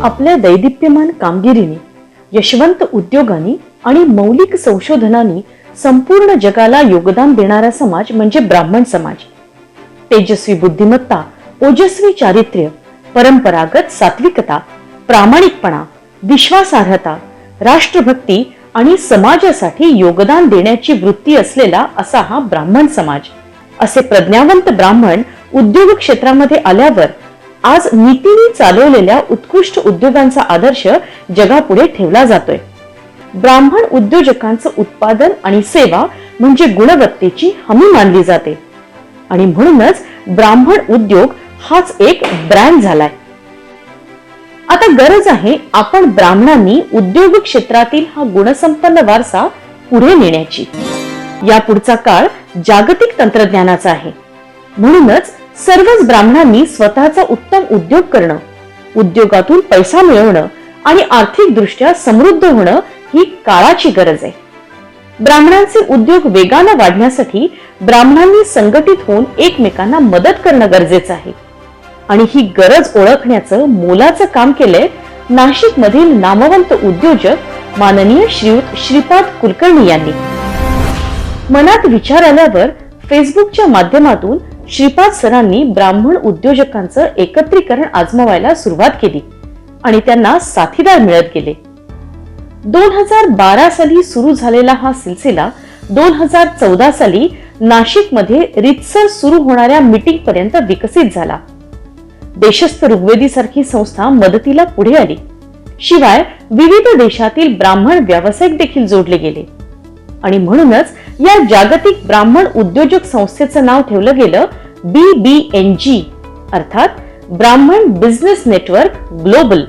आपल्या दैदिप्यमान कामगिरीने, यशवंत उद्योगांनी आणि मौलिक संशोधनांनी संपूर्ण जगाला योगदान देणारा समाज म्हणजे ब्राह्मण समाज. तेजस्वी बुद्धिमत्ता, ओजस्वी चारित्र्य, परंपरागत सात्विकता, प्रामाणिकपणा, विश्वासार्हता, राष्ट्रभक्ती आणि समाजासाठी योगदान देण्याची वृत्ती असलेला असा हा ब्राह्मण समाज. असे प्रज्ञावंत ब्राह्मण उद्योग क्षेत्रामध्ये आल्यावर आज नीतीने चालवलेल्या उत्कृष्ट उद्योगांचा आदर्श जगापुढे ठेवला जातोय. ब्राह्मण उद्योजकांचं उत्पादन आणि सेवा म्हणजे गुणवत्तेची हमी मानली जाते आणि म्हणूनच ब्राह्मण उद्योग हाच एक ब्रँड झालाय. आता गरज आहे आपण ब्राह्मणांनी उद्योग क्षेत्रातील हा गुणसंपन्न वारसा पुढे नेण्याची. या पुढचा काळ जागतिक तंत्रज्ञानाचा आहे. म्हणूनच सर्वच ब्राह्मणांनी स्वतःचा उत्तम उद्योग करणं, उद्योगातून पैसा मिळवणं आणि आर्थिक दृष्ट्या समृद्ध होणं ही काळाची गरज आहे. ब्राह्मणांचे उद्योग वेगाने वाढण्यासाठी ब्राह्मणांनी संघटित होऊन एकमेकांना मदत करणं गरजेचं आहे आणि ही गरज ओळखण्याचं मोलाचं काम केलंय नाशिक मधील नामवंत उद्योजक माननीय श्रीयुत श्रीपाद कुलकर्णी यांनी. मनात विचार आल्यावर फेसबुकच्या माध्यमातून श्रीपाद सरांनी ब्राह्मण उद्योजकांचं एकत्रीकरण आजमावायला सुरुवात केली आणि त्यांना साथीदार मिळत गेले. 2012 साली सुरू झालेला हा सिलसिला 2014 साली नाशिक मध्ये रितसर सुरू होणाऱ्या मीटिंग पर्यंत विकसित झाला. देशस्थ ऋग्वेदी सारखी संस्था मदतीला पुढे आली. शिवाय विविध देशातील ब्राह्मण व्यावसायिक देखील जोडले गेले आणि म्हणूनच या जागतिक ब्राह्मण उद्योजक संस्थेचं नाव ठेवलं गेलं BBNG, अर्थात ब्राह्मण बिझनेस नेटवर्क ग्लोबल.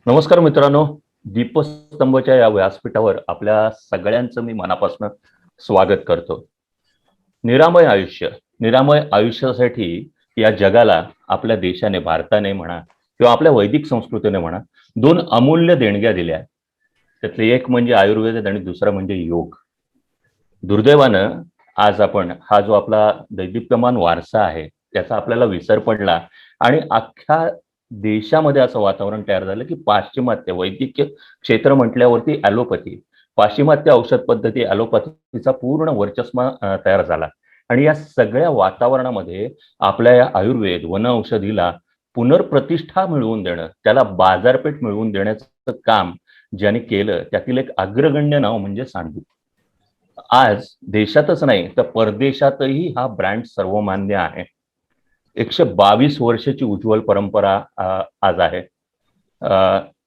नमस्कार मित्रांनो, दीपस्तंभच्या या व्यासपीठावर आपल्या सगळ्यांचं मी मनापासून स्वागत करतो. निरामय आयुष्यासाठी या जगाला आपल्या देशाने, भारताने म्हणा किंवा आपल्या वैदिक संस्कृतीने म्हणा, 2 अमूल्य देणग्या दिल्या. त्यातली एक म्हणजे आयुर्वेद आणि दुसरा म्हणजे योग. दुर्दैवानं आज आपण हा जो आपला दैदिप्यमान वारसा आहे त्याचा आपल्याला विसर पडला आणि अख्ख्या देशामध्ये असं वातावरण तयार झालं की पाश्चिमात्य वैद्यकीय क्षेत्र म्हटल्यावरती ॲलोपॅथी, पाश्चिमात्य औषध पद्धती, ॲलोपॅथीचा पूर्ण वर्चस्व तयार झाला. आणि या सगळ्या वातावरणामध्ये आपल्या या आयुर्वेद वन औषधीला पुनर्प्रतिष्ठा मिळवून देणं, त्याला बाजारपेठ मिळवून देण्याचं काम ज्याने केलं त्यातील एक अग्रगण्य नाव म्हणजे सांडू. आज देशातच नाही तर परदेशातही हा ब्रँड सर्वमान्य आहे. 122 वर्षाची उज्ज्वल परंपरा आज आहे.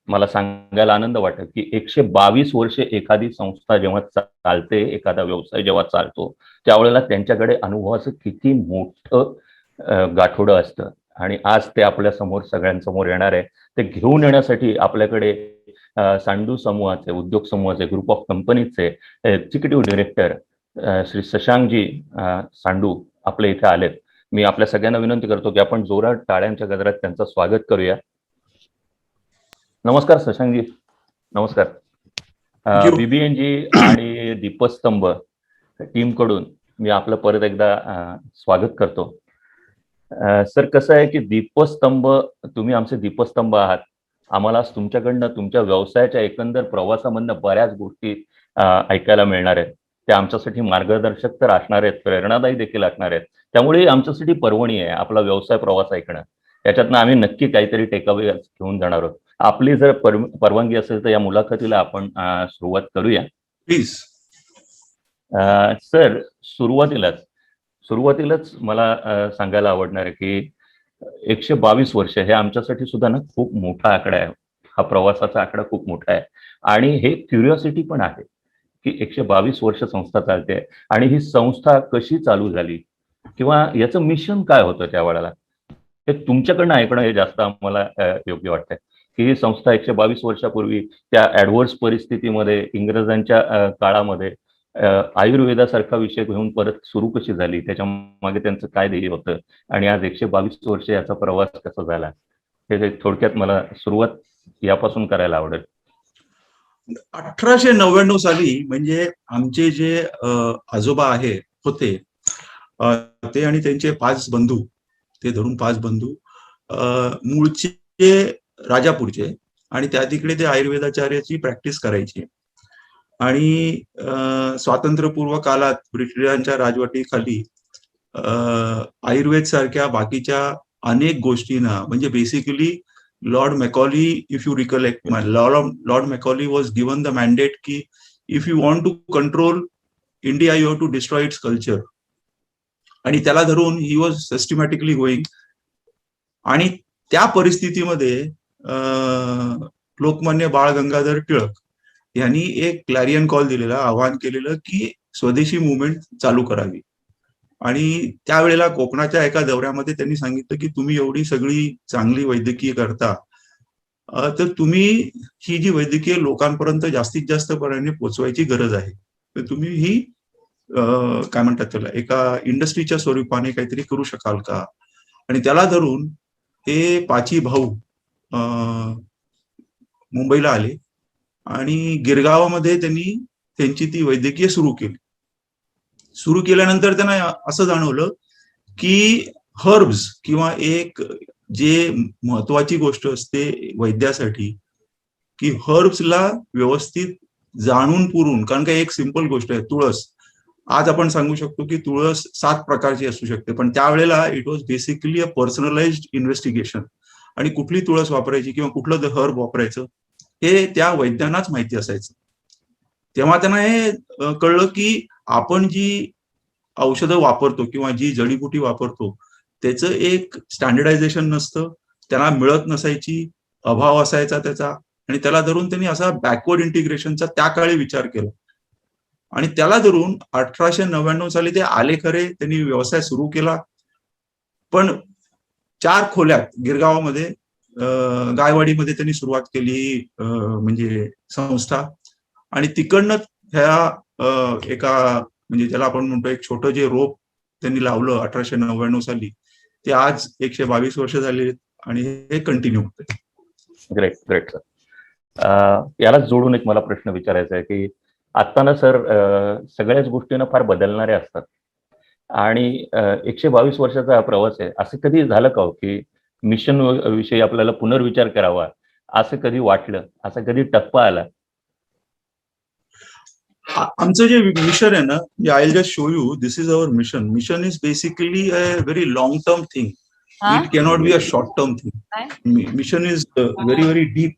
मला सांगायला आनंद वाटत की 122 वर्षे एखादी संस्था जेव्हा चालते, एखादा व्यवसाय जेव्हा चालतो, त्यावेळेला त्यांच्याकडे अनुभवाचं किती मोठं गाठोडं असतं आणि आज ते आपल्या समोर सगळ्यांसमोर येणार आहे. ते घेऊन येण्यासाठी आपल्याकडे सांडू समूहाचे, उद्योग समूहाचे, ग्रुप ऑफ कंपनीचे एक्झिक्युटिव्ह डायरेक्टर श्री शशांकजी सांडू आपल्या इथे आलेत. मी आपल्या सगळ्यांना विनंती करतो की आपण जोरात टाळ्यांच्या गजरात त्यांचं स्वागत करूया. नमस्कार शशांकजी. नमस्कार. BBNG आणि दीपस्तंभ टीम कडून मी आपलं परत एकदा स्वागत करतो. सर, कसं आहे की दीपस्तंभ, तुम्ही आमचे दीपस्तंभ आहात. आम्हाला तुमच्याकडनं तुमच्या व्यवसायाच्या एकंदर प्रवासामधनं बऱ्याच गोष्टी ऐकायला मिळणार आहेत. त्या आमच्यासाठी मार्गदर्शक तर असणार आहेत, प्रेरणादायी देखील असणार आहेत. त्यामुळे आमच्यासाठी पर्वणी आहे आपला व्यवसाय प्रवास ऐकणं. त्याच्यातनं आम्ही नक्की काहीतरी टेकअवे घेऊन जाणार आहोत. आपली जर परवानगी असेल तर या मुलाखतीला आपण सुरुवात करूया प्लीज. सर, सुरुवातीलाच मला सांगायला आवडणार आहे की 122 वर्ष हे आमच्यासाठी सुद्धा ना खूप मोठा आकडा आहे. हा प्रवासाचा आकडा खूप मोठा आहे आणि हे क्युरिओसिटी पण आहे की 122 वर्ष संस्था चालते आणि ही संस्था कशी चालू झाली किंवा याचं मिशन काय होतं त्यावेळेला, हे तुमच्याकडनं ऐकणं हे जास्त आम्हाला योग्य वाटतंय. की ही संस्था 122 वर्षापूर्वी त्या ऍडव्हर्स परिस्थितीमध्ये इंग्रजांच्या काळामध्ये आयुर्वेदासारखा विषय घेऊन परत सुरू कशी झाली, त्याच्या मागे त्यांचं काय ध्येय होतं आणि आज 122 वर्ष याचा प्रवास कसा झाला, हे थोडक्यात मला सुरुवात यापासून करायला आवडेल. 1899 साली म्हणजे आमचे जे आजोबा होते ते आणि त्यांचे 5 बंधू, ते धरून 5 बंधू मूळचे राजापूरचे, आणि त्या तिकडे ते आयुर्वेदाचार्याची प्रॅक्टिस करायची. आणि स्वातंत्र्यपूर्व काळात ब्रिटिशांच्या राजवटीखाली आयुर्वेद सारख्या बाकीच्या अनेक गोष्टींना, म्हणजे basically Lord Macaulay, if you recollect, Lord Macaulay was given the mandate ki if you want to control India, you have to destroy its culture. आणि त्याला धरून he was systematically going. आणि त्या परिस्थितीमध्ये लोकमान्य बाळ गंगाधर टिळक यांनी एक क्लॅरियन कॉल दिलेला, आवाहन केलेलं की स्वदेशी मुवमेंट चालू करावी. आणि त्यावेळेला कोकणाच्या एका दौऱ्यामध्ये त्यांनी सांगितलं की तुम्ही एवढी सगळी चांगली वैद्यकीय करता, तर तुम्ही ही जी वैद्यकीय लोकांपर्यंत जास्तीत जास्त पणाने पोहोचवायची गरज आहे. तर तुम्ही ही काय म्हणतात त्याला, एका इंडस्ट्रीच्या स्वरूपाने काहीतरी करू शकाल का? आणि त्याला धरून हे 5 भाऊ मुंबईला आले आणि गिरगावामध्ये त्यांनी त्यांची ती वैद्यकीय सुरू केली. सुरू केल्यानंतर त्यांना असं जाणवलं की हर्ब्स किंवा एक जे महत्वाची गोष्ट असते वैद्यासाठी, की हर्ब्सला व्यवस्थित जाणून पुरून, कारण का एक सिंपल गोष्ट आहे तुळस. आज आपण सांगू शकतो की तुळस 7 प्रकारची असू शकते, पण त्यावेळेला it was basically a personalised investigation. आणि कुठली तुळस वापरायची किंवा कुठलं हर्ब वापरायचं हे त्या वैद्यांनाच माहिती असायचं. तेव्हा त्यांना हे कळलं की आपण जी औषधं वापरतो किंवा जी जडीबुटी वापरतो त्याचं एक स्टँडर्डायझेशन नसतं, त्यांना मिळत नसायची, अभाव असायचा त्याचा. आणि त्याला धरून त्यांनी असा बॅकवर्ड इंटिग्रेशनचा त्या काळी विचार केला. आणि त्याला धरून 1899 साली ते आले खरे, त्यांनी व्यवसाय सुरू केला. पण 4 खोल्यात गिरगावामध्ये गायवाडीमध्ये त्यांनी सुरुवात केली म्हणजे संस्था. आणि तिकडनं ह्या एका म्हणजे ज्याला आपण म्हणतो एक छोटं जे रोप त्यांनी लावलं 1899 साली, ते आज 122 वर्ष झाले आणि हे कंटिन्यू होते. Great great sir. यालाच जोडून एक मला प्रश्न विचारायचा आहे की आता ना सर, सगळ्याच गोष्टींना फार बदलणाऱ्या असतात आणि 122 वर्षाचा हा प्रवास आहे. असं कधी झालं का हो की मिशन विषयी आपल्याला पुनर्विचार करावा, असं कधी वाटलं, असा कधी टप्पा आला? आमचं जे मिशन आहे ना, I will just show you, this is our mission. Mission is basically a very long term thing. It cannot be a short term thing. Mission is very very deep.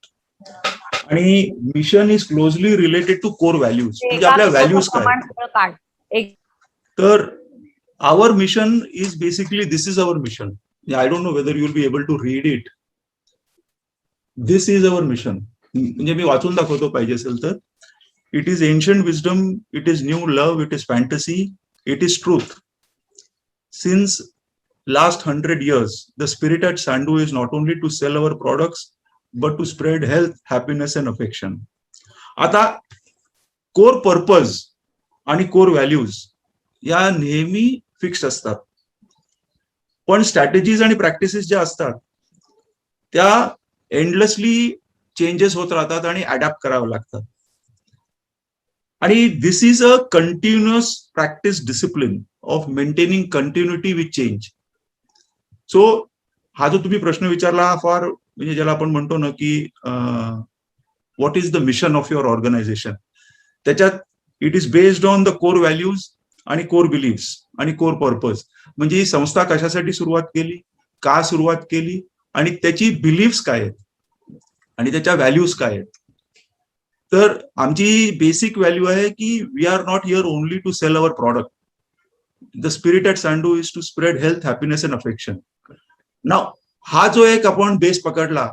आणि mission is closely related to core values. म्हणजे आपल्या values काय. तर our mission is basically, this is our mission. I don't know whether you will be able to read it. This is our mission. म्हणजे मी वाचून दाखवतो पाहिजे असेल तर. It is ancient wisdom, it is new love, it is fantasy, it is truth. Since last 100 years, the spirit at Sandu is not only to sell our products, but to spread health, happiness and affection. आता core purpose आणि core values या नेहमी fixed असतात, पण strategies आणि practices ज्या असतात त्या एंडलेसली चेंजेस होत राहतात आणि अडॅप्ट करावं लागतात. आणि this is a continuous practice discipline of maintaining continuity with change. So हा जो तुम्ही प्रश्न विचारला हा फार म्हणजे ज्याला आपण म्हणतो ना की what is the mission of your organisation, त्याच्यात it is based on the core values आणि कोर बिलीव्स आणि कोर पर्पज. म्हणजे ही संस्था कशासाठी सुरुवात केली, का सुरुवात केली आणि त्याची बिलीव्स काय आहेत आणि त्याच्या व्हॅल्यूज काय आहेत. तर आमची बेसिक व्हॅल्यू आहे की we are not here only to sell our product. The spirit at Sandu is to spread health, happiness and affection. Now हा जो एक आपण बेस पकडला,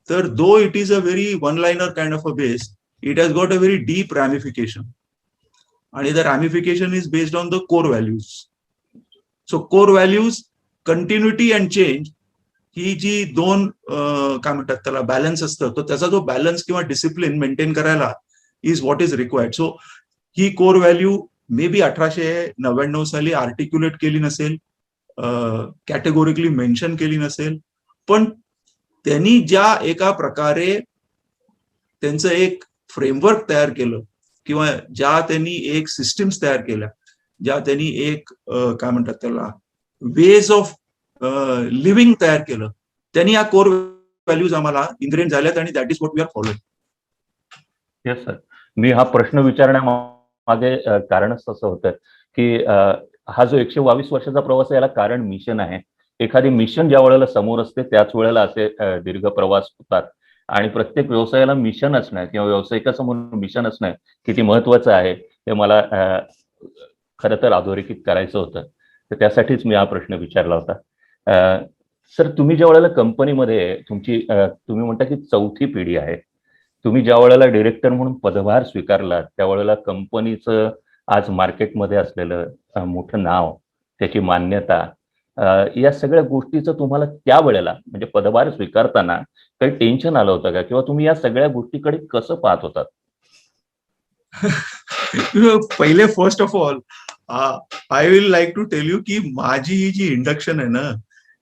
तर though it is a very one liner kind of a base, it has got a very deep ramification. आणि the ramification is based on the core values. So core values, continuity and change ही जी दोन काय म्हणतात त्याला balance असतं, तर त्याचा जो बॅलन्स किंवा डिसिप्लिन मेंटेन करायला is what is required. So he core value may be 1899 साली आर्टिक्युलेट केली नसेल, कॅटेगोरिकली मेन्शन केली नसेल, पण त्यांनी ज्या एका प्रकारे त्यांचं एक फ्रेमवर्क तयार केलं किंवा ज्या त्यांनी एक सिस्टीम्स तयार केल्या, ज्या त्यांनी एक काय म्हणतात त्याला वेज ऑफ लिव्हिंग तयार केलं, त्यांनी या कोर व्हॅल्यूज आम्हाला इनग्रेन झाल्यात आणि that is what we are following. Yes sir. मी हा प्रश्न विचारण्यामागे कारणच असं होतं की हा जो 122 वर्षाचा प्रवास आहे याला कारण मिशन आहे. एखादी मिशन ज्या वेळेला समोर असते त्याच वेळेला असे दीर्घ प्रवास होतात आणि प्रत्येक व्यवसायाला मिशन असणं किंवा व्यावसायिकासमोर मिशन असणं किती महत्वाचं आहे हे मला खरं तर अधोरेखित करायचं होतं. तर त्यासाठीच मी हा प्रश्न विचारला होता. सर, तुम्ही ज्या वेळेला कंपनीमध्ये तुम्ही म्हणता की 4थी पिढी आहे, तुम्ही ज्या वेळेला डिरेक्टर म्हणून पदभार स्वीकारला त्यावेळेला कंपनीचं आज मार्केटमध्ये असलेलं मोठं नाव, त्याची मान्यता, या सगळ्या गोष्टीचं तुम्हाला त्यावेळेला म्हणजे पदभार स्वीकारताना काही टेन्शन आलं होतं का किंवा तुम्ही या सगळ्या गोष्टीकडे कसं पाहत होतात? पहिले first of all I will like to tell you की माझी ही जी इंडक्शन आहे ना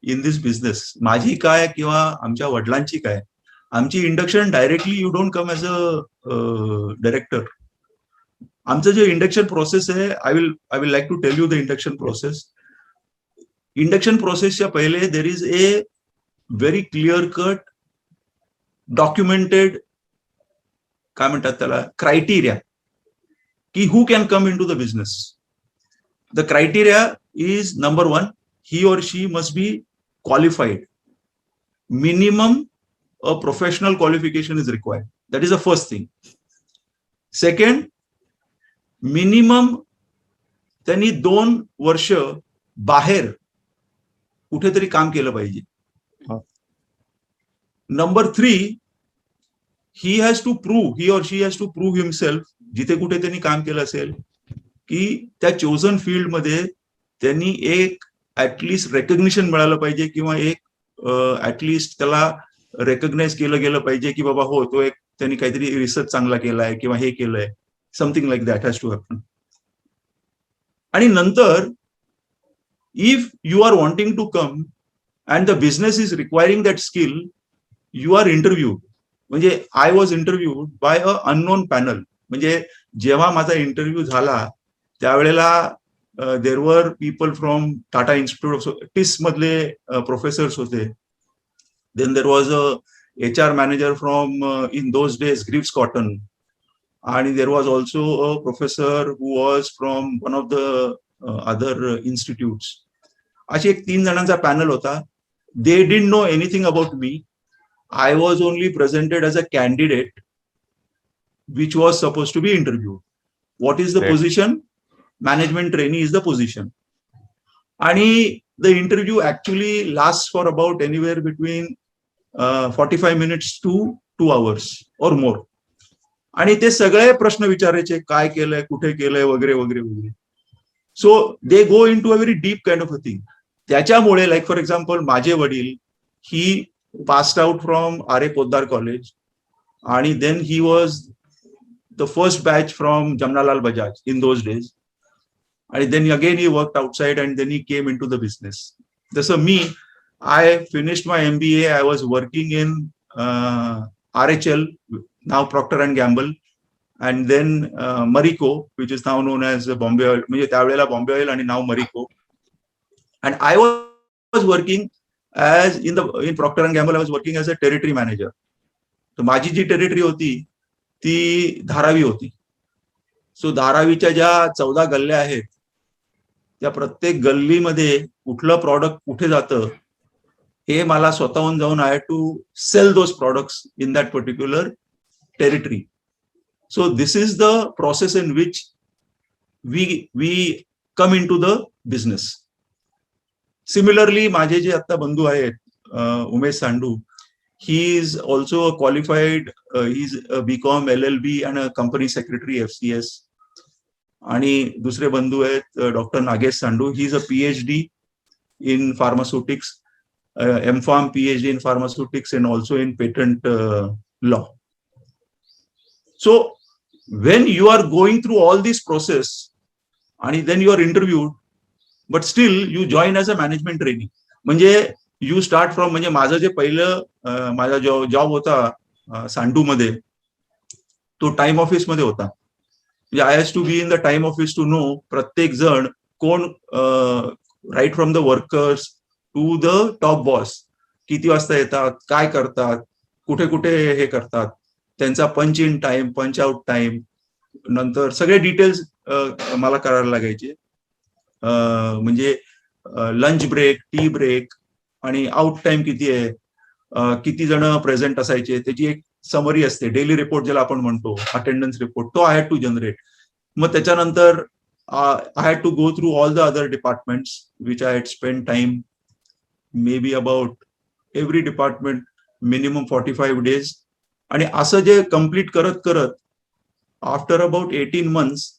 इन दिस बिझनेस, माझी काय किंवा आमच्या वडिलांची काय, आमची induction directly you don't come as a director. आमचं जे इंडक्शन प्रोसेस आहे, I will like to tell you the induction process. Induction प्रोसेसच्या पहिले there is a very clear cut documented काय म्हणतात त्याला क्रायटेरिया की who can come into the business. The criteria is number 1, he or she must be qualified. Minimum a professional qualification is required. That is the first thing. Second, minimum त्यांनी 2 वर्ष बाहेर कुठेतरी काम केलं पाहिजे. Number 3, he or she has to prove himself, जिथे कुठे त्यांनी काम केलं असेल, की त्या चोजन फील्डमध्ये त्यांनी एक ऍटलिस्ट रेकग्निशन मिळालं पाहिजे किंवा एक ऍटलिस्ट त्याला रेकग्नाइज केलं गेलं पाहिजे की बाबा हो, तो एक त्यांनी काहीतरी रिसर्च चांगला केलाय किंवा हे केलंय, something like that has to happen. आणि नंतर if you are wanting to come and the business is requiring that skill, you are interviewed. म्हणजे I was interviewed by a unknown panel. म्हणजे जेव्हा माझा इंटरव्ह्यू झाला त्यावेळेला there were people from Tata Institute of TISS मधले professors होते. Then there was a HR manager from in those days Greaves Cotton, आणि there was also a professor who was from one of the other institutes. अशी एक 3 जणांचा panel होता. They didn't know anything about me. I was only presented as a candidate which was supposed to be interviewed. What is the Right. position? Management trainee is the position. And the interview actually lasts for about anywhere between 45 minutes to 2 hours or more. आणि ते सगळे प्रश्न विचारायचे, काय केलंय, कुठे केलंय, वगैरे वगैरे वगैरे. So they go into a very deep kind of a thing. त्याच्यामुळे लाईक फॉर एक्झाम्पल माझे वडील ही passed out from R.A. Poddar College, and then he was the first batch from Jamnalal Bajaj in those days, and then again he worked outside and then he came into the business. So me, I finished my MBA. I was working in RHL, now Procter and Gamble, and then Marico, which is now known as Bombay Oil. म्हणजे त्यावेळेला Bombay Oil and now Marico. And I was working as in Procter and Gamble, I was working as a territory manager. तर माझी जी territory होती ती धारावी होती. So धारावीच्या ज्या 14 गल्ल्या आहेत त्या प्रत्येक गल्लीमध्ये कुठलं प्रॉडक्ट कुठे जातं हे मला स्वतःहून जाऊन I had to sell those products in that particular territory. So this is the process in which we come into the business. Similarly माझे जे आता बंधू आहेत उमेश सांडू, he is also a qualified, he's a BCom LLB and a company secretary FCS. आणि दुसरे बंधू आहेत doctor Nagesh Sandu, he is a PhD in pharmaceutics. M.Pharm, PhD in pharmaceutics, and also in patent law. So when you are going through all this process and then you are interviewed, but still you join as a management trainee. म्हणजे you start from, म्हणजे माझं जे पहिलं माझा job होता सांडू मध्ये, तो time office मध्ये होता. म्हणजे I has to be in the time office to know प्रत्येक जण कोण, right from the workers to the top boss, किती वाजता येतात, काय करतात, कुठे कुठे हे करतात, त्यांचा पंच in time, punch out time, नंतर सगळे डिटेल्स मला करायला लागायचे. म्हणजे लंच ब्रेक, टी ब्रेक आणि आउट टाइम किती आहे, किती जण प्रेझेंट असायचे, त्याची एक समरी असते, डेली रिपोर्ट ज्याला आपण म्हणतो, अटेंडन्स रिपोर्ट, तो आय हॅड टू जनरेट. मग त्याच्यानंतर I had to go through all the other departments which I had spend time, may be about every department minimum 45 days. आणि असं जे कम्प्लीट करत करत after about 18 months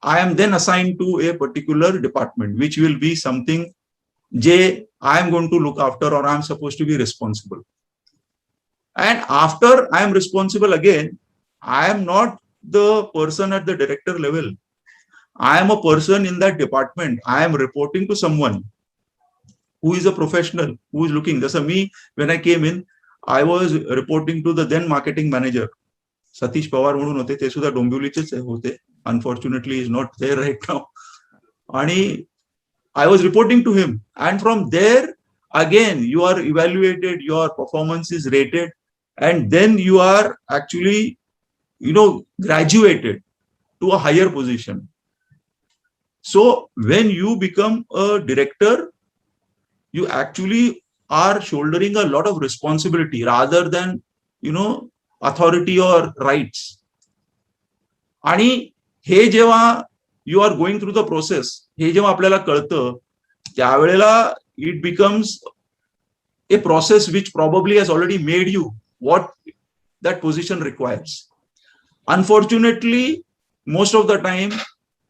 I am then assigned to a particular department, which will be something I am going to look after, or I am supposed to be responsible. And after I am responsible again, I am not the person at the director level. I am a person in that department. I am reporting to someone who is a professional, who is looking. Just me, when I came in, I was reporting to the then marketing manager, Satish Pawar म्हणून होते, ते सुद्धा डोंबिवलीचेच होते. Unfortunately, he is not there right now. आणि I was reporting to him. And from there, again, you are evaluated, your performance is rated, and then you are actually, graduated to a higher position. So when you become a director, you actually are shouldering a lot of responsibility rather than, authority or rights. आणि हे जेव्हा you are going through the process, हे जेव्हा आपल्याला कळतं, त्यावेळेला it becomes a process which probably has already made you what that position requires. Unfortunately most of the time,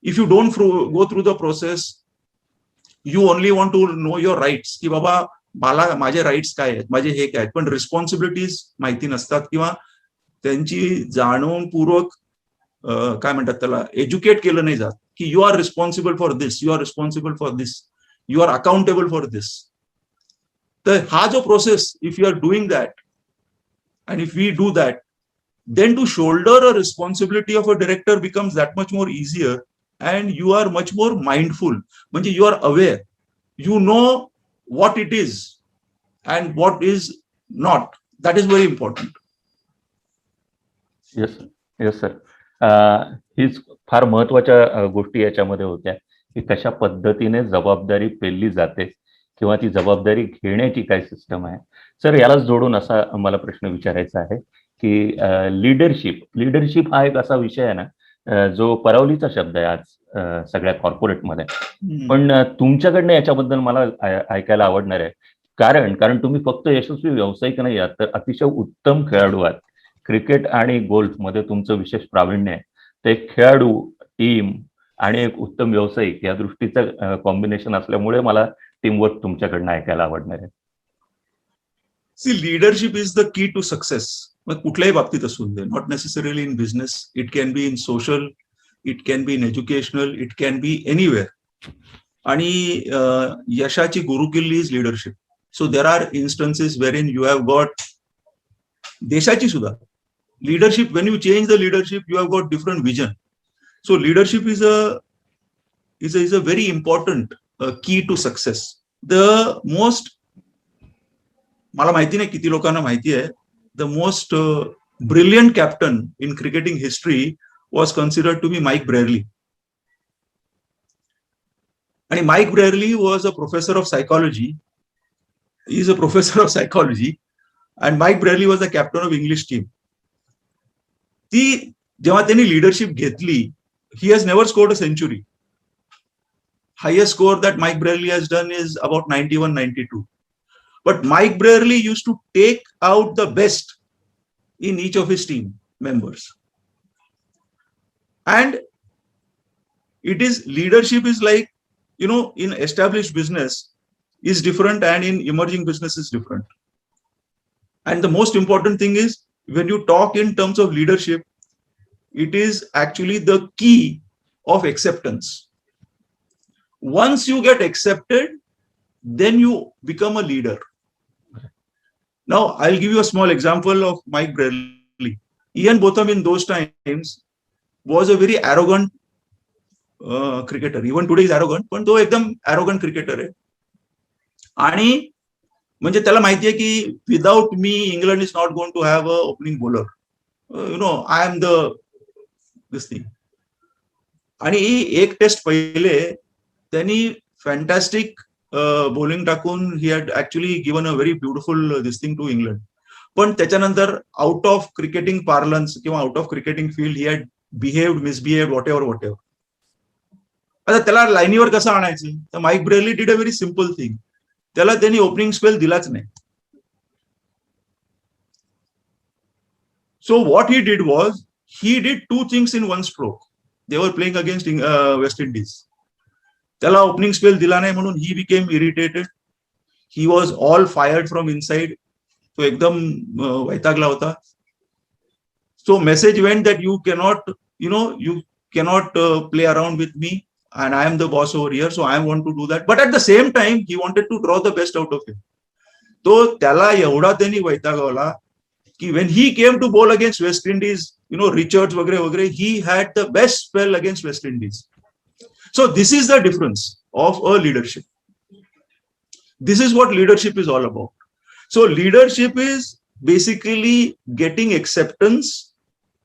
if you don't go through the process, you only want to know your rights, की बाबा मला माझे rights काय आहेत, माझे हे काय आहेत, पण रिस्पॉन्सिबिलिटीज माहिती नसतात, किंवा त्यांची जाणूनपूर्वक काय म्हणतात त्याला, एज्युकेट केलं नाही जात, की you are responsible for this, you are responsible for this, you are accountable for this. तर हा जो process, if you are doing that and if we do that, then to shoulder a responsibility of a director becomes that much more easier, and you are much more mindful. म्हणजे you are aware, you know what it is and what is not. That is very important. Yes sir. हीच फार महत्वाच्या गोष्टी याच्यामध्ये होत्या, की कशा पद्धतीने जबाबदारी पेलली जाते किंवा ती जबाबदारी घेण्याची काय सिस्टम आहे. सर, यालाच जोडून असा मला प्रश्न विचारायचा आहे की लिडरशिप हा एक असा विषय आहे ना, जो परावलीचा शब्द आहे आज सगळ्या कॉर्पोरेटमध्ये. पण तुमच्याकडनं याच्याबद्दल मला ऐकायला आवडणार आहे, कारण तुम्ही फक्त यशस्वी व्यावसायिक नाही आहात, तर अतिशय उत्तम खेळाडू आहात. क्रिकेट आणि गोल्फ मध्ये तुमचं विशेष प्रावीण्य आहे. ते एक खेळाडू, टीम आणि एक उत्तम व्यावसायिक या दृष्टीचं कॉम्बिनेशन असल्यामुळे मला टीमवर्क तुमच्याकडनं ऐकायला आवडणार आहे. See, leadership is the key to success. मग कुठल्याही बाबतीत असू दे, not necessarily in business, it can be in social, it can be in educational, it can be anywhere. आणि यशाची गुरुकिल्ली is leadership. So there are instances where in you have got, देशाची सुद्धा leadership, when you change the leadership, you have got different vision. So leadership is a very important key to success. The most, मला माहिती नाही किती लोकांना माहिती आहे, the most brilliant captain in cricketing history was considered to be Mike Brierley. And Mike Brierley was a professor of psychology. He is a professor of psychology, and Mike Brierley was the captain of English team. ती जेव्हा त्यांनी leadership घेतली, he has never scored a century. Highest score that Mike Brearley has done is about 91-92. But Mike Brearley used to take out the best in each of his team members. And it is leadership is like, in established business, is different and in emerging business is different. And the most important thing is, when you talk in terms of leadership, it is actually the key of acceptance. Once you get accepted, then you become a leader. Now, I'll give you a small example of Mike Brearley. Ian Botham in those times was a very arrogant cricketer. Even today is arrogant, पण तो एकदम arrogant cricketer आहे. आणि म्हणजे त्याला माहिती आहे की without me England is not going to have a opening bowler. I am the this thing. आणि एक टेस्ट पहिले त्यांनी फॅन्टॅस्टिक बॉलिंग टाकून he had actually given a very beautiful this thing to England. पण त्याच्यानंतर आउट ऑफ क्रिकेटिंग पार्लन्स किंवा out of cricketing field he had behaved, misbehaved, whatever. आता त्याला लाईनीवर कसं आणायचं? तर Mike Brearley did a very simple thing. त्याला त्यांनी ओपनिंग स्पेल दिलाच नाही. So what he did was, he did two things in one stroke. They were playing against West Indies. त्याला ओपनिंग स्पेल दिला नाही म्हणून he became irritated. He was all fired from inside. तो एकदम वैतागला होता. So message went that you cannot play around with me and I am the boss over here, so I want to do that. But at the same time, he wanted to draw the best out of him. तो त्याला एवढा त्यांनी वैतागवला की when he came to bowl against West Indies, Richards वगैरे, he had the best spell against West Indies. So this is the difference of a leadership. This is what leadership is all about. So leadership is basically getting acceptance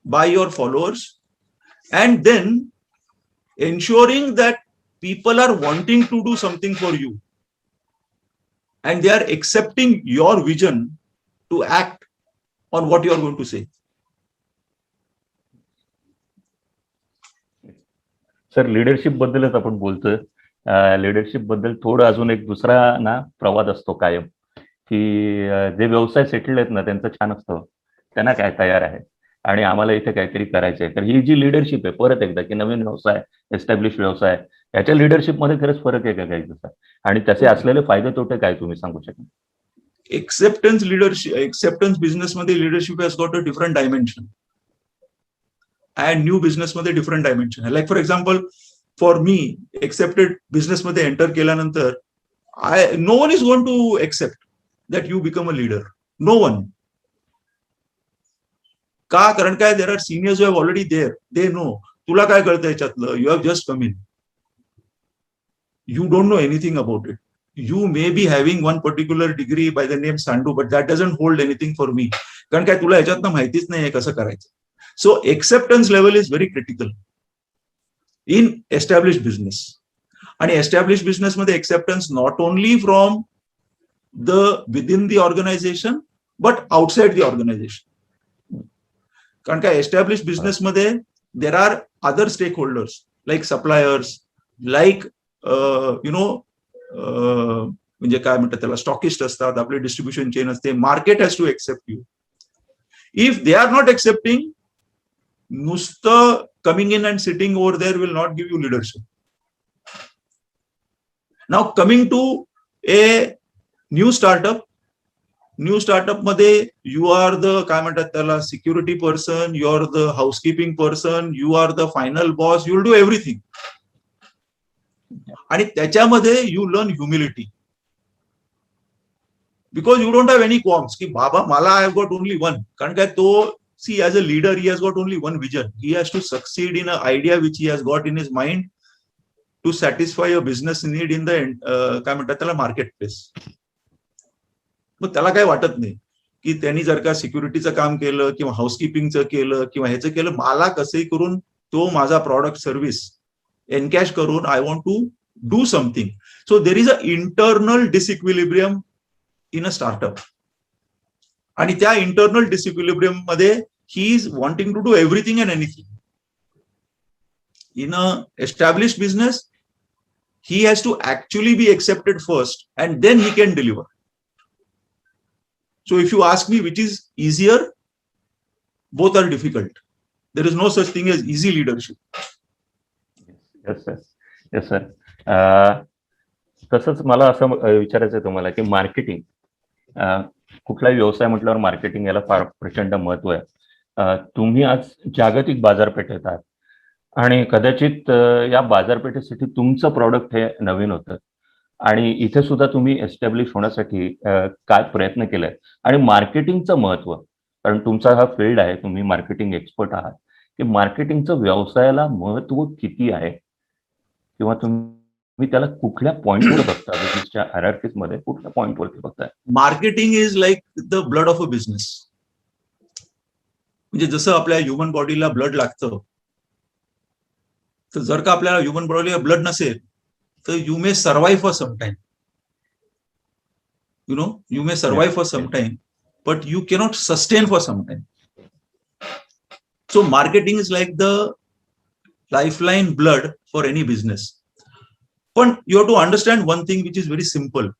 by your followers and then ensuring that people are wanting to do something for you and they are accepting your vision to act on what you are going to say. Sir, leadership बद्दलच आपण बोलतोय. Leadership बद्दल थोडं अजून एक दुसरा ना प्रवाद असतो कायम, की जे व्यवसाय सेटल आहेत ना त्यांचं छान असतं, त्यांना काय तयार आहे आणि आम्हाला इथे काहीतरी करायचं आहे. तर ही जी लिडरशिप आहे, परत एकदा की नवीन व्यवसाय, एस्टॅब्लिश व्यवसाय, याच्या लिडरशिपमध्ये खरंच फरक आहे का काही तसा? आणि त्याचे असलेले फायदे तोटे काय तुम्ही सांगू शकाल? एक्सेप्टन्स बिझनेसमध्ये leadership has got a different dimension and new बिझनेसमध्ये डिफरंट डायमेन्शन आहे. Like for example, for me accepted बिझनेसमध्ये एंटर केल्यानंतर no one is going to accept that you become a leader. No one. का? कारण काय, there are seniors have already there. They know तुला काय कळतं याच्यातलं. You have just come in. You don't know anything about it. You may be having one particular degree by the name Sandu, but that doesn't hold anything for me. कारण काय, तुला याच्यातनं माहितीच नाही कसं करायचं. So acceptance level is very critical in established business. आणि established business मध्ये acceptance not only from the within the organization but outside the organization. कारण काय, established business मध्ये there are other stakeholders like suppliers, like म्हणजे काय म्हणतात त्याला, stockist असतात, आपले डिस्ट्रीब्युशन चेन असते. Market has to accept you. If they are not accepting, नुसतं coming in and sitting over there will not give you leadership. Now coming to a new startup मध्ये you are the, काय म्हणतात त्याला, security person, you are the housekeeping person, you are the final boss, you will do everything. आणि त्याच्यामध्ये you learn humility, because you don't have any qualms की बाबा मला I have got only one. कारण काय, तो see as a leader he has got only one vision. He has to succeed in a idea which he has got in his mind to satisfy a business need in the काय म्हणतात त्याला, market place. मग त्याला काय वाटत नाही की त्यांनी जर का सिक्युरिटीचं काम केलं किंवा हाऊसकीपिंगचं केलं किंवा ह्याचं केलं, मला कसंही करून तो माझा प्रॉडक्ट सर्व्हिस एनकॅश करून I want to do something. So there is a internal disequilibrium in a startup. आणि त्या इंटरनल डिसइक्विलिब्रियम मध्ये he is wanting to do everything and anything. In a established business he has to actually be accepted first and then he can deliver. So if you ask me which is easier, both are difficult. There is no such thing as easy leadership. Yes, sir. तसंच मला असं विचारायचं आहे तुम्हाला की marketing, कुठलाही व्यवसाय म्हटल्यावर मार्केटिंग याला फार प्रचंड महत्व आहे. तुम्ही आज जागतिक बाजारपेठेत आहात आणि कदाचित या बाजारपेठेसाठी तुमचं प्रॉडक्ट हे नवीन होतं आणि इथे सुद्धा तुम्ही एस्टॅब्लिश होण्यासाठी काय प्रयत्न केलाय आणि मार्केटिंगचं महत्व, कारण तुमचा हा फील्ड आहे, तुम्ही मार्केटिंग एक्सपर्ट आहात, की मार्केटिंगचं व्यवसायाला महत्व किती आहे किंवा तुम्ही त्याला कुठल्या पॉईंटवर बघता, बिझनेसच्या हायरार्कीज मध्ये कुठल्या पॉईंटवरती बघताय? Marketing is like the blood of a business. म्हणजे जसं आपल्या ह्युमन बॉडीला ब्लड लागतं, तर जर का आपल्याला ह्युमन बॉडीला ब्लड नसेल तर you may survive for some time, you may survive for some time, but you cannot sustain for some time. So marketing is like the lifeline blood for any business. But you have to understand one thing which is very simple.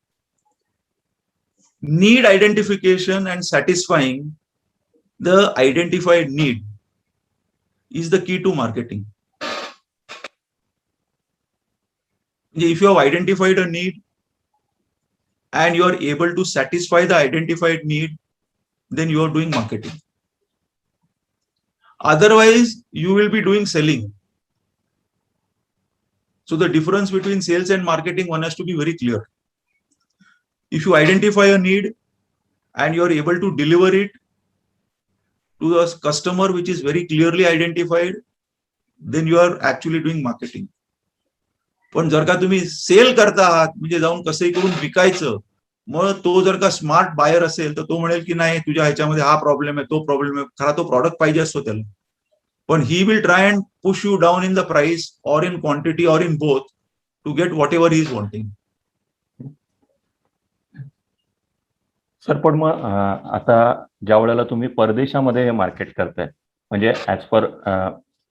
Need identification and satisfying the identified need is the key to marketing. If you have identified a need and you are able to satisfy the identified need, then you are doing marketing. Otherwise, you will be doing selling. So the difference between sales and marketing, one has to be very clear. If you identify a need and you are able to deliver it to a customer which is very clearly identified, then you are actually doing marketing. पण जर का तुम्ही sale करता आहात, म्हणजे जाऊन कसंही करून विकायचं, मग तो जर का स्मार्ट बायर असेल तर तो म्हणेल की नाही, तुझ्या ह्याच्यामध्ये हा प्रॉब्लेम आहे, तो प्रॉब्लेम आहे, खरा तो प्रॉडक्ट पाहिजे असतो त्याला, पण he will try and push you down in the price or in quantity or in both to get whatever he is wanting. Sir, पण मग आता ज्या वेळेला तुम्ही परदेशामध्ये हे मार्केट करताय, म्हणजे ऍज पर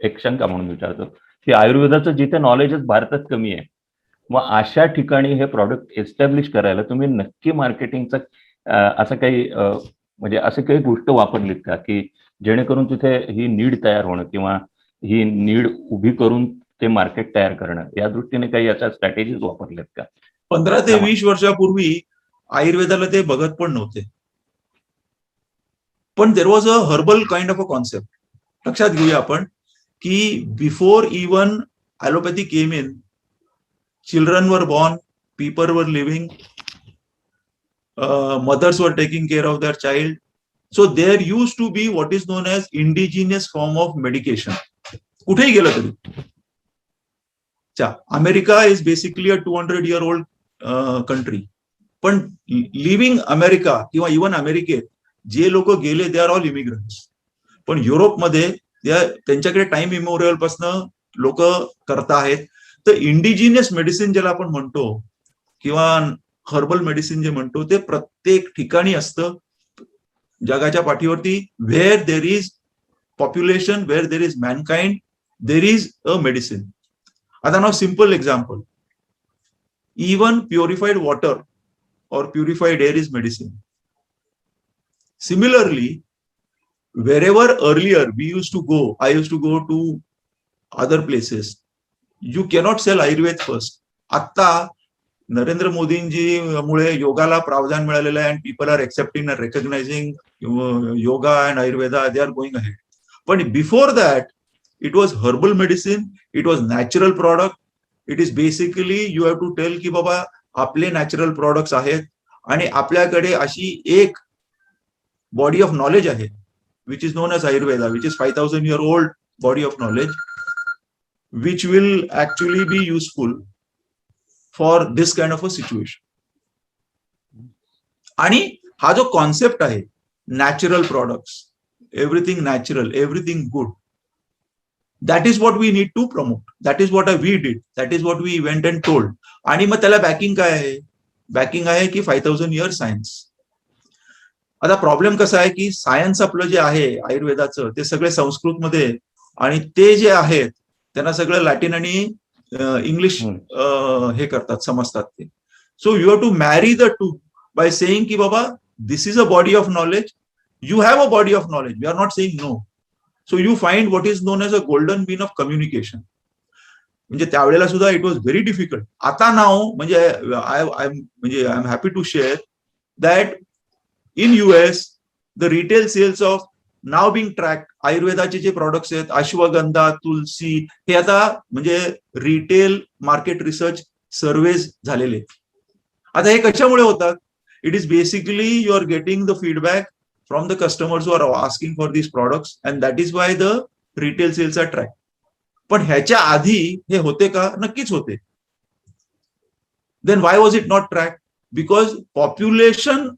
एक शंका म्हणून विचारतो की आयुर्वेदाचं जिथे नॉलेजच भारतात कमी आहे, मग अशा ठिकाणी हे प्रॉडक्ट एस्टॅब्लिश करायला तुम्ही नक्की मार्केटिंगचं असं काही म्हणजे असे काही गोष्ट वापरलीत का की जेणेकरून तिथे ही नीड तयार होणं किंवा ही नीड उभी करून ते मार्केट तयार करणं, या दृष्टीने काही याच्या स्ट्रॅटेजीज वापरल्यात का? 15 ते 20 वर्षापूर्वी आयुर्वेदाला ते बघत पण नव्हते, पण देर was a herbal kind of a concept. लक्षात घेऊया आपण की before even allopathy came in, children were born, people were living, mothers were taking care of their child. So there used to be what is known as indigenous form of medication. कुठेही गेलं तरी. America is basically a 200-year-old country, पण living America किंवा even अमेरिकेत जे लोक गेले they are all immigrants. पण युरोपमध्ये त्यांच्याकडे टाइम इमोरियल पासून लोक करत आहेत. तर इंडिजिनियस मेडिसिन ज्याला आपण म्हणतो किंवा हर्बल मेडिसिन जे म्हणतो, ते प्रत्येक ठिकाणी असतं जगाच्या पाठीवरती. Where there is population, where there is mankind, there is a medicine. आता now simple example, even purified water or purified air is medicine. Similarly, wherever earlier we used to go, I used to go to other places, you cannot sell Ayurved first. आता नरेंद्र मोदींजी मुळे योगाला प्रावधान मिळालेलं आहे, and people are accepting and recognizing yoga and Ayurveda, they are going ahead. But before that, it was herbal medicine, it was natural product. It is basically you have to tell की बाबा आपले natural products आहेत आणि आपल्याकडे अशी एक body of knowledge आहे which is known as Ayurveda, which is 5,000-year-old body of knowledge, which will actually be useful for this kind of a situation. आणि हा जो कॉन्सेप्ट आहे natural products, everything natural, everything good, that is what we need to promote. That is what we did. That is what we went and told. आणि मग त्याला backing काय आहे? Backing आहे की 5,000-year सायन्स. आता प्रॉब्लेम कसा आहे की सायन्स आपलं जे आहे आयुर्वेदाचं, ते सगळे संस्कृतमध्ये, आणि ते जे आहेत त्यांना सगळं लॅटिन आणि इंग्लिश हे करतात, समजतात ते. So you have to marry the two by saying की बाबा this is a body of knowledge, you have a body of knowledge, we are not saying no. So you find what is known as a golden mean of communication. म्हणजे त्यावेळेला सुद्धा it was very difficult. आता now म्हणजे I am happy to share that in US the retail sales of now being track, आयुर्वेदाचे जे products आहेत, अश्वगंधा, तुलसी, हे आता म्हणजे रिटेल मार्केट रिसर्च सर्व्हेज झालेले. आता हे कशामुळे होतात? It is basically you are getting the feedback from the customers who are asking for this products and that is why the retail sales are track. पण ह्याच्या आधी हे होते का? नक्कीच होते. Then why was it not track? Because population,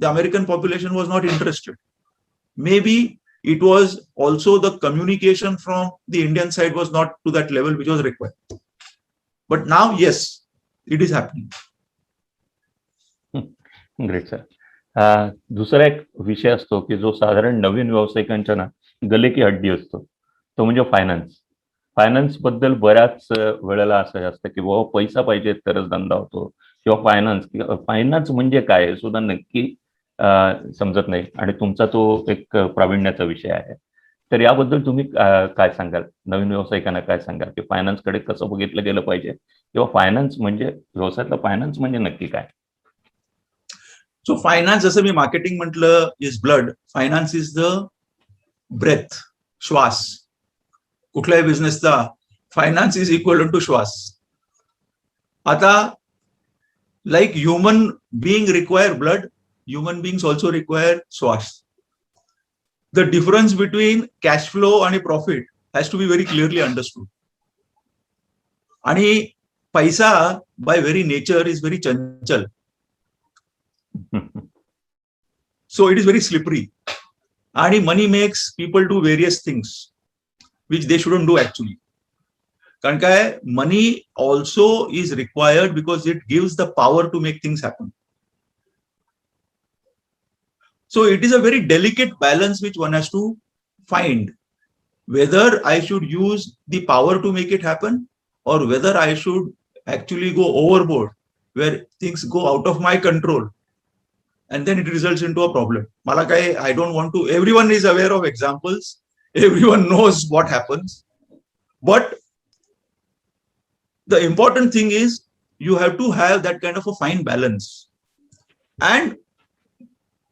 the American population was not interested. Maybe it was also the communication from the Indian side was not to that level which was required. But now, yes, it is happening. Great sir. दुसरा एक विषय असतो की जो साधारण नवीन व्यावसायिकांच्या ना गले की हड्डी असतो, तो म्हणजे फायनान्स. फायनान्स बद्दल बऱ्याच वेळेला असं असतं की बाबा पैसा पाहिजे तरच धंदा होतो, किंवा फायनान्स म्हणजे काय हे सुद्धा नक्की समजत नाही, आणि तुमचा तो एक प्रावीण्याचा विषय आहे. तर याबद्दल तुम्ही काय सांगाल? नवीन व्यावसायिकांना काय सांगाल की फायनान्सकडे कसं बघितलं गेलं पाहिजे, किंवा फायनान्स म्हणजे व्यवसायातला फायनान्स म्हणजे नक्की काय? सो फायनान्स, जसं मी मार्केटिंग म्हटलं, is blood. Finance is the breath, श्वास. कुठल्याही बिझनेसचा फायनान्स इज इक्वल टू श्वास. आता like human being require blood, human beings also require श्वास. The difference between cash flow and profit has to be very clearly understood. आणि पैसा by very nature is very chanchal. So it is very slippery. And money makes people do various things which they shouldn't do actually. कारण काय, money also is required because it gives the power to make things happen. So it is a very delicate balance which one has to find, whether I should use the power to make it happen or whether I should actually go overboard where things go out of my control and then it results into a problem. Malakai, I don't want to, everyone is aware of examples, everyone knows what happens, but the important thing is you have to have that kind of a fine balance. And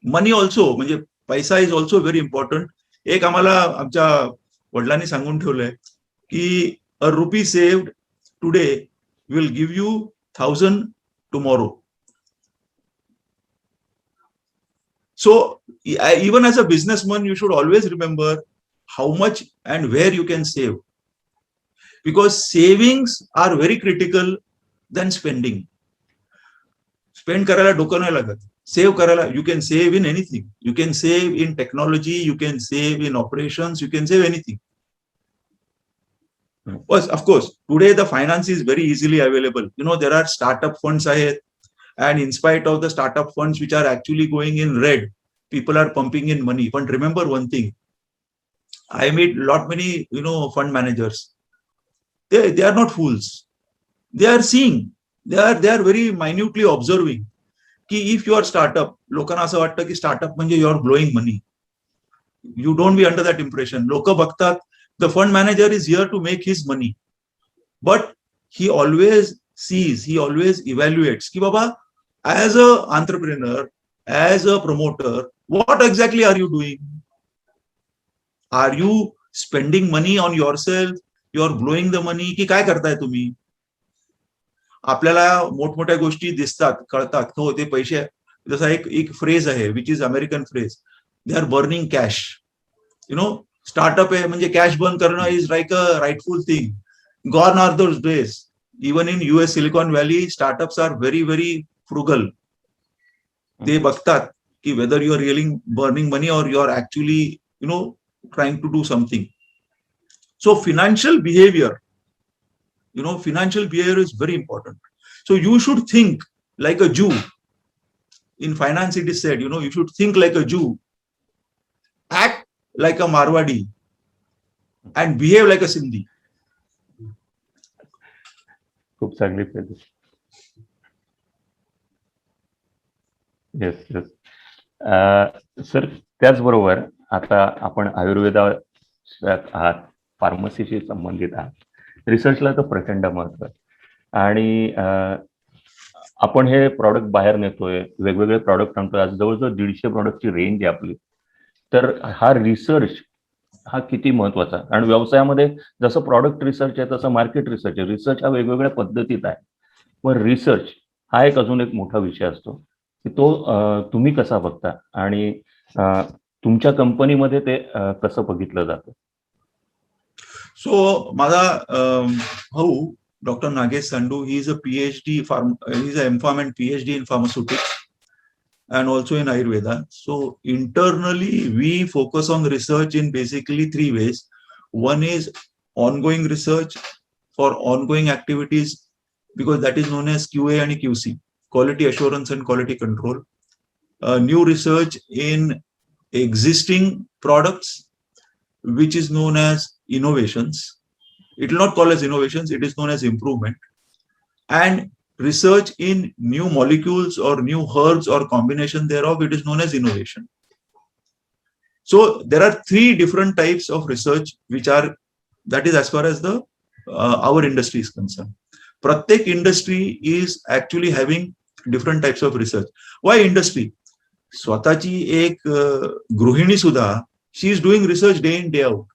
money also, म्हणजे पैसा is also very important. एक आम्हाला आमच्या वडिलांनी सांगून ठेवलंय की a rupee saved today will give you 1000 tomorrow. So even as a businessman you should always remember how much and where you can save, because savings are very critical than spending. Spend करायला डोकं नाही लागत. Save karala, you can save in anything. You can save in technology, you can save in operations, you can save anything. But of course, today the finance is very easily available. You know, there are startup funds ahead, and in spite of the startup funds which are actually going in red, people are pumping in money. But remember one thing, I meet many, fund managers. They are not fools. They are seeing. They are very minutely observing. की if you are startup, लोकांना असं वाटतं की startup म्हणजे you are blowing money. You don't be under that impression. लोक बघतात the fund manager is here to make his money, but he always sees, he always evaluates की बाबा as a entrepreneur, as a promoter, what exactly are you doing? Are you spending money on yourself? You are blowing the money, की काय करताय तुम्ही? आपल्याला मोठमोठ्या गोष्टी दिसतात, कळतात, हो ते पैसे. जसा एक फ्रेज आहे which is American phrase, they are burning cash. Startup आहे म्हणजे कॅश बर्न करणं is like a rightful thing. Gone are those days. Even in US Silicon Valley startups are very very frugal. ते बघतात की whether you are really burning money or you are actually trying to do something. So financial behavior is very important. So you should think like a Jew. In finance it is said, you should think like a Jew, act like a Marwadi, and behave like a Sindhi. खूप चांगली पद्धत. Yes yes. Sir, त्याचबरोबर आता आपण आयुर्वेदात आहात, फार्मसीशी संबंधित आहात, रिसर्चला तर प्रचंड महत्व आहे. आणि आपण हे प्रॉडक्ट बाहेर नेतोय, वेगवेगळे प्रॉडक्ट आणतोय. आज जवळजवळ 150 प्रॉडक्टची रेंज आहे आपली. तर हा रिसर्च हा किती महत्वाचा आहे. आणि व्यवसायामध्ये जसं प्रॉडक्ट रिसर्च आहे तसं मार्केट रिसर्च आहे. रिसर्च हा वेगवेगळ्या पद्धतीत आहे. पण रिसर्च हा एक अजून एक मोठा विषय असतो की तो तुम्ही कसा बघता आणि तुमच्या कंपनीमध्ये ते कसं बघितलं जातं. सो माझा भाऊ doctor Nagesh Sandu, he is a PhD he is a M.Pharm and PhD in pharmaceutics and also in Ayurveda. So internally we focus on research in basically three ways. One is ongoing research for ongoing activities, because that is known as QA and QC, quality assurance and quality control. New research in existing products, which is known as innovations. It will not call as innovations, it is known as improvement. And research in new molecules or new herbs or combination thereof, it is known as innovation. So there are three different types of research that is as far as the our industry is concerned. Pratyek industry is actually having different types of research. Why industry? स्वतःची एक गृहिणी सुद्धा, she is doing research day in day out.